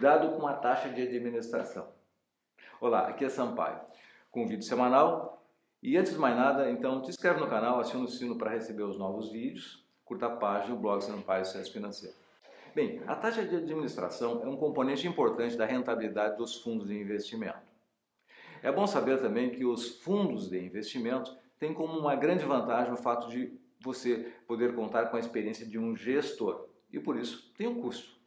Cuidado com a taxa de administração. Olá, aqui é Sampaio, com vídeo semanal. E antes de mais nada, então, te inscreve no canal, aciona o sino para receber os novos vídeos, curta a página, o blog Sampaio Sucesso Financeiro. Bem, a taxa de administração é um componente importante da rentabilidade dos fundos de investimento. É bom saber também que os fundos de investimento têm como uma grande vantagem o fato de você poder contar com a experiência de um gestor e, por isso, tem um custo.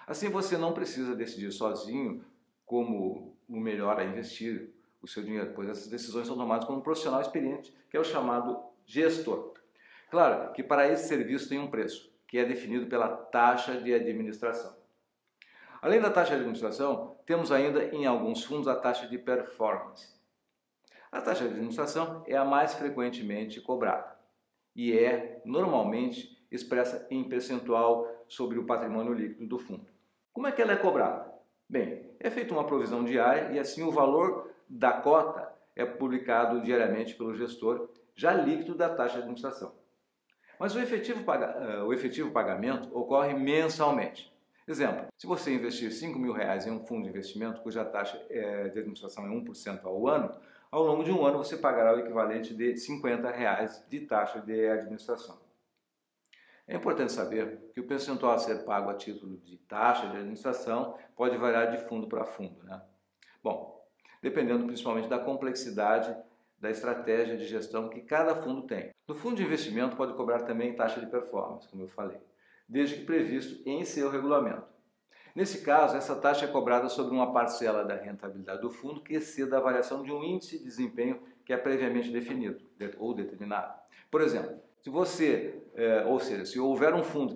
Assim, você não precisa decidir sozinho como o melhor a investir o seu dinheiro, pois essas decisões são tomadas por um profissional experiente, que é o chamado gestor. Claro que para esse serviço tem um preço, que é definido pela taxa de administração. Além da taxa de administração, temos ainda em alguns fundos a taxa de performance. A taxa de administração é a mais frequentemente cobrada e é normalmente expressa em percentual sobre o patrimônio líquido do fundo. Como é que ela é cobrada? Bem, é feita uma provisão diária e assim o valor da cota é publicado diariamente pelo gestor, já líquido da taxa de administração. Mas o efetivo pagamento ocorre mensalmente. Exemplo, se você investir R$5.000 em um fundo de investimento cuja taxa de administração é 1% ao ano, ao longo de um ano você pagará o equivalente de R$50 de taxa de administração. É importante saber que o percentual a ser pago a título de taxa de administração pode variar de fundo para fundo, né? Bom, dependendo principalmente da complexidade da estratégia de gestão que cada fundo tem. No fundo de investimento pode cobrar também taxa de performance, como eu falei, desde que previsto em seu regulamento. Nesse caso, essa taxa é cobrada sobre uma parcela da rentabilidade do fundo que exceda a variação de um índice de desempenho que é previamente definido ou determinado. Por exemplo, se houver um fundo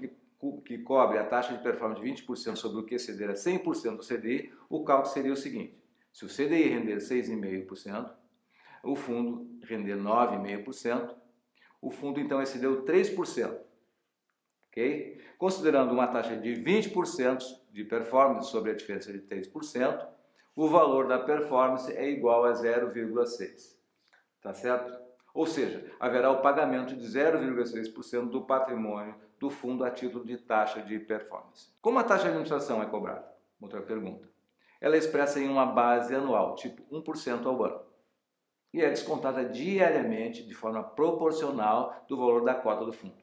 que cobre a taxa de performance de 20% sobre o que exceder a 100% do CDI, o cálculo seria o seguinte: se o CDI render 6,5%, o fundo render 9,5%, o fundo então excedeu 3%. Okay? Considerando uma taxa de 20% de performance sobre a diferença de 3%, o valor da performance é igual a 0,6%. Tá certo? Ou seja, haverá o pagamento de 0,6% do patrimônio do fundo a título de taxa de performance. Como a taxa de administração é cobrada? Outra pergunta. Ela é expressa em uma base anual, tipo 1% ao ano, e é descontada diariamente de forma proporcional do valor da cota do fundo.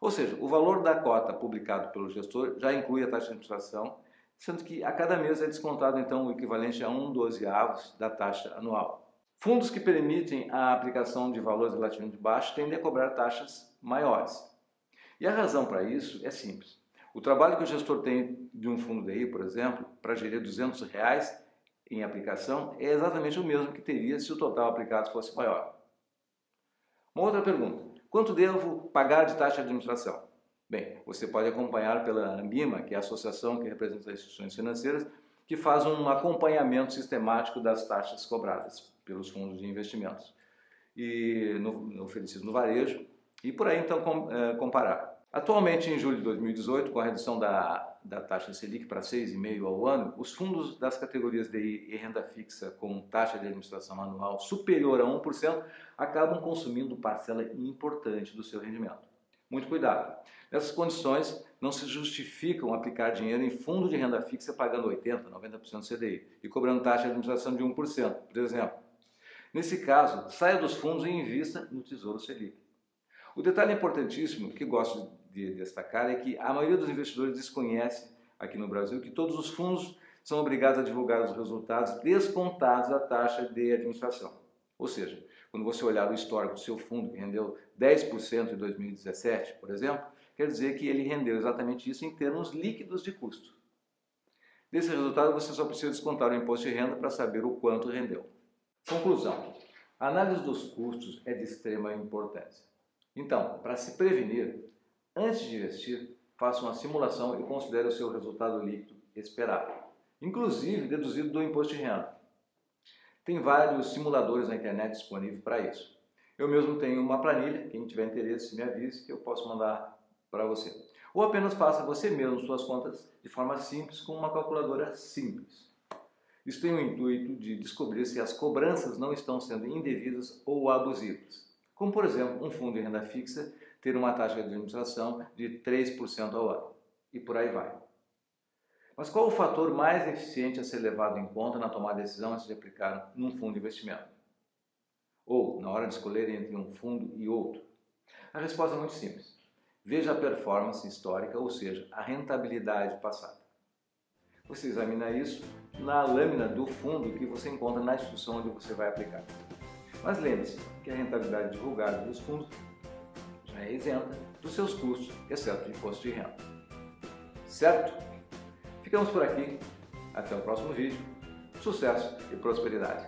Ou seja, o valor da cota publicado pelo gestor já inclui a taxa de administração, sendo que a cada mês é descontado então o equivalente a 1/12 da taxa anual. Fundos que permitem a aplicação de valores relativamente baixos tendem a cobrar taxas maiores. E a razão para isso é simples. O trabalho que o gestor tem de um fundo DI, por exemplo, para gerir R$200 em aplicação, é exatamente o mesmo que teria se o total aplicado fosse maior. Uma outra pergunta. Quanto devo pagar de taxa de administração? Bem, você pode acompanhar pela Ambima, que é a associação que representa as instituições financeiras, que faz um acompanhamento sistemático das taxas cobradas pelos fundos de investimentos e oferecidos no varejo, e por aí então comparar. Atualmente, em julho de 2018, com a redução da taxa Selic para 6,5% ao ano, os fundos das categorias DI e renda fixa com taxa de administração anual superior a 1% acabam consumindo parcela importante do seu rendimento. Muito cuidado! Nessas condições, não se justificam aplicar dinheiro em fundo de renda fixa pagando 80%, 90% do CDI e cobrando taxa de administração de 1%, por exemplo. Nesse caso, saia dos fundos e invista no Tesouro Selic. O detalhe importantíssimo que gosto de destacar é que a maioria dos investidores desconhece aqui no Brasil que todos os fundos são obrigados a divulgar os resultados descontados da taxa de administração. Ou seja, quando você olhar o histórico do seu fundo que rendeu 10% em 2017, por exemplo, quer dizer que ele rendeu exatamente isso em termos líquidos de custo. Desse resultado, você só precisa descontar o imposto de renda para saber o quanto rendeu. Conclusão. A análise dos custos é de extrema importância. Então, para se prevenir, antes de investir, faça uma simulação e considere o seu resultado líquido esperado, inclusive deduzido do imposto de renda. Tem vários simuladores na internet disponíveis para isso. Eu mesmo tenho uma planilha, quem tiver interesse me avise que eu posso mandar para você. Ou apenas faça você mesmo suas contas de forma simples com uma calculadora simples. Isso tem o intuito de descobrir se as cobranças não estão sendo indevidas ou abusivas. Como, por exemplo, um fundo de renda fixa ter uma taxa de administração de 3% ao ano. E por aí vai. Mas qual o fator mais eficiente a ser levado em conta na tomada de decisão antes de aplicar num fundo de investimento? Ou na hora de escolher entre um fundo e outro? A resposta é muito simples. Veja a performance histórica, ou seja, a rentabilidade passada. Você examina isso na lâmina do fundo que você encontra na instituição onde você vai aplicar. Mas lembre-se que a rentabilidade divulgada dos fundos já é isenta dos seus custos, exceto de imposto de renda. Certo? Ficamos por aqui. Até o próximo vídeo. Sucesso e prosperidade!